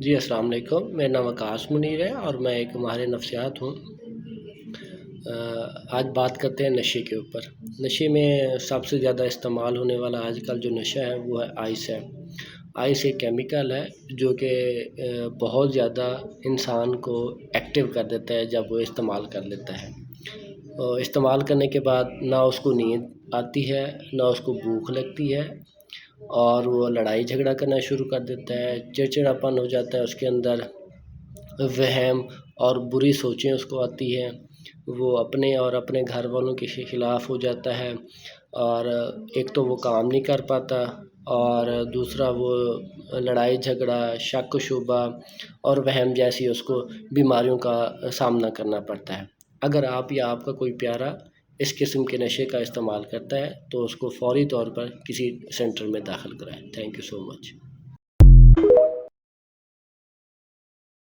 جی السلام علیکم، میرا نام آکاش منیر ہے اور میں ایک ماہر نفسیات ہوں۔ آج بات کرتے ہیں نشے کے اوپر۔ نشے میں سب سے زیادہ استعمال ہونے والا آج کل جو نشہ ہے وہ ہے آئس ہے۔ آئس ایک کیمیکل ہے جو کہ بہت زیادہ انسان کو ایکٹیو کر دیتا ہے جب وہ استعمال کر لیتا ہے۔ اور استعمال کرنے کے بعد نہ اس کو نیند آتی ہے، نہ اس کو بھوک لگتی ہے، اور وہ لڑائی جھگڑا کرنا شروع کر دیتا ہے، چڑچڑاپن ہو جاتا ہے اس کے اندر، وہم اور بری سوچیں اس کو آتی ہیں، وہ اپنے اور اپنے گھر والوں کے خلاف ہو جاتا ہے، اور ایک تو وہ کام نہیں کر پاتا، اور دوسرا وہ لڑائی جھگڑا، شک و شبہ اور وہم جیسی اس کو بیماریوں کا سامنا کرنا پڑتا ہے۔ اگر آپ یا آپ کا کوئی پیارا اس قسم کے نشے کا استعمال کرتا ہے تو اس کو فوری طور پر کسی سینٹر میں داخل کرائیں۔ Thank you so much.